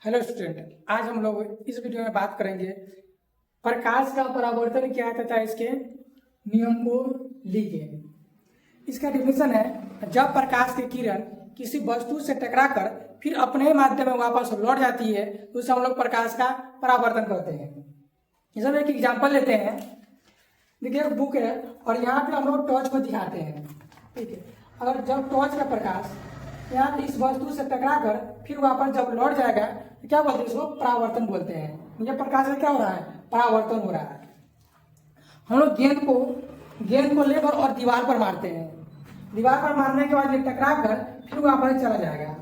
Hello student, आज हम लोग इस वीडियो में बात करेंगे प्रकाश का परावर्तन क्या तथा इसके नियम को लिखें। इसका डिफिनेशन है, जब प्रकाश की किरण किसी वस्तु से टकराकर फिर अपने ही माध्यम में वापस लौट जाती है तो उसे हम लोग प्रकाश का परावर्तन कहते हैं। जैसे हम एक एग्जाम्पल लेते हैं। देखिए, एक बुक है और यहाँ पे हम लोग टॉर्च को दिखाते हैं। ठीक है, अगर जब टॉर्च का प्रकाश यहाँ इस वस्तु से टकराकर फिर वापस जब लौट जाएगा तो क्या बोलते हैं? इसको परावर्तन बोलते हैं। ये प्रकाश में क्या हो रहा है? परावर्तन हो रहा है। हम लोग गेंद को लेकर और दीवार पर मारते हैं। दीवार पर मारने के बाद ये टकरा कर फिर वापस चला जाएगा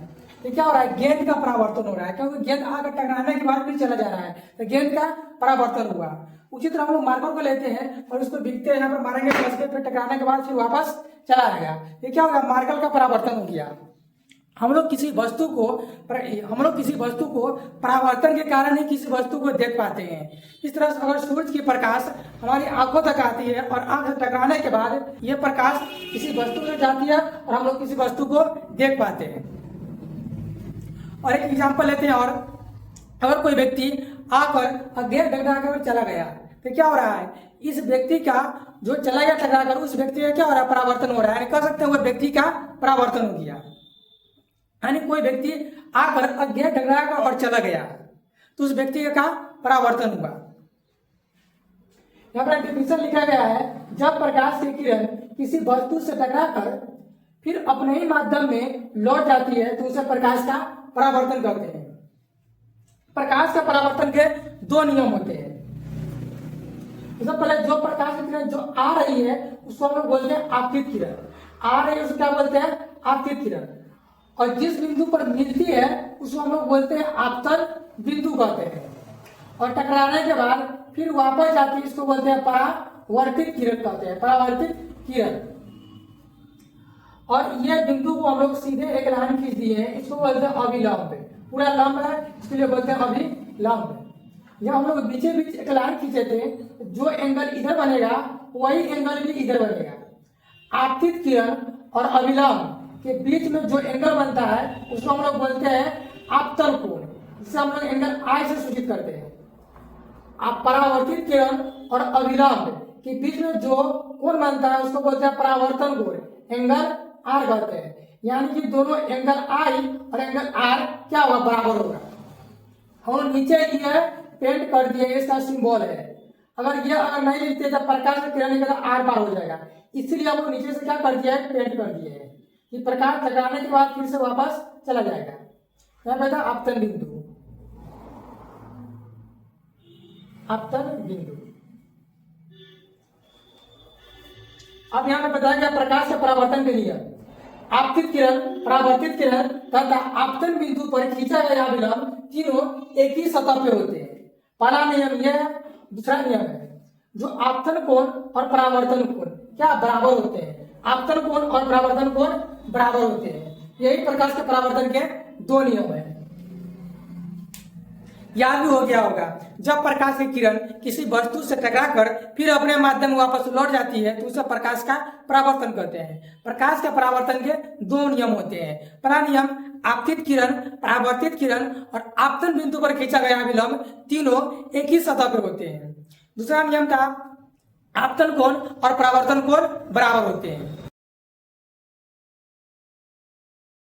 तो क्या हो रहा है? गेंद का परावर्तन हो रहा है, क्योंकि गेंद आकर टकराने के बाद फिर चला जा रहा है तो गेंद का परावर्तन हुआ। उसी तरह हम लोग मार्कर को लेते हैं और उसको बिकते हैं, यहाँ पर मारेंगे फिर टकराने के बाद फिर वापस चला आएगा। ये क्या होगा? मार्कर का परावर्तन हो गया। हम लोग किसी वस्तु को परावर्तन के कारण ही किसी वस्तु को देख पाते हैं। इस तरह से अगर सूरज की प्रकाश हमारी आंखों तक आती है और आंख से टकराने के बाद यह प्रकाश किसी वस्तु से जाती है और हम लोग किसी वस्तु को देख पाते हैं। और एक एग्जाम्पल लेते हैं। और अगर कोई व्यक्ति आकर गेट टकराकर चला गया तो क्या हो रहा है? इस व्यक्ति का जो चला गया टकराकर, उस व्यक्ति का क्या हो रहा है? परावर्तन हो रहा है। कह सकते हैं वो व्यक्ति का परावर्तन हो गया। यानी कोई व्यक्ति आकर गेट टकराकर और चला गया तो उस व्यक्ति का परावर्तन हुआ। यहाँ पर डिफिनेशन लिखा गया है, जब प्रकाश की किरण किसी वस्तु से टकराकर फिर अपने ही माध्यम में लौट जाती है तो उसे प्रकाश का परावर्तन कहते हैं। प्रकाश का परावर्तन के दो नियम होते हैं। सबसे पहले जो प्रकाश की किरण जो आ रही है उसको हम लोग बोलते हैं आपतित किरण। आ रही है उसको क्या बोलते हैं? आपतित किरण। और जिस बिंदु पर मिलती है उसको हम लोग बोलते हैं आपतन बिंदु कहते हैं। और टकराने के बाद फिर वापस जाती है इसको बोलते हैं परावर्तित किरण कहते हैं। परावर्तित किरण। और ये बिंदु को हम लोग सीधे एक लाइन खींच दिए हैं, इसको बोलते हैं अभिलंब। पूरा लंब है इसके लिए बोलते हैं अभिलंब। जब हम लोग बीचे बीच एक लाइन खींचे थे, जो एंगल इधर बनेगा वही एंगल भी इधर बनेगा। आपतित किरण और अभिलंब के बीच में जो एंगल बनता है उसको हम लोग बोलते हैं आपतन कोण, जिसे हम लोग एंगल आई से सूचित करते हैं। आप परावर्तित किरण और अभिलंब के बीच में जो कोण बनता है उसको बोलते हैं परावर्तन कोण, एंगल आर कहते हैं। यानी कि दोनों एंगल आई और एंगल आर क्या होगा? बराबर होगा। हम नीचे ये पेंट कर दिए, इसका सिंबल है। अगर नहीं लिखते तो प्रकाश की किरण निकल आर पार हो जाएगा, इसलिए हम लोग नीचे से क्या कर दिया है? पेंट कर दिए है कि प्रकाश टकराने के बाद फिर से वापस चला जाएगा। यहाँ पे था आपतन बिंदु। आपतन बिंदु। अब यहाँ पे बताया गया प्रकाश के परावर्तन के लिए आपतित किरण, परावर्तित किरण तथा आपतन बिंदु पर खींचा गया अभिलंब तीनों एक ही सतह पे होते हैं। पहला नियम यह है। दूसरा नियम है, जो आपतन कोण और परावर्तन कोण क्या बराबर होते हैं? आपतन कोण और परावर्तन कोण बराबर होते हैं। यही प्रकाश के परावर्तन के दो नियम है। याद भी हो गया होगा, जब प्रकाश की किरण किसी वस्तु से टकराकर फिर अपने माध्यम में वापस लौट जाती है तो उसे प्रकाश का परावर्तन कहते हैं। प्रकाश के परावर्तन के दो नियम होते हैं। पहला नियम, आपतित किरण, परावर्तित किरण और आपतन बिंदु पर खींचा गया अभिलंब तीनों एक ही सतह पर होते हैं। दूसरा नियम था, आपतन कोण और परावर्तन कोण बराबर होते हैं।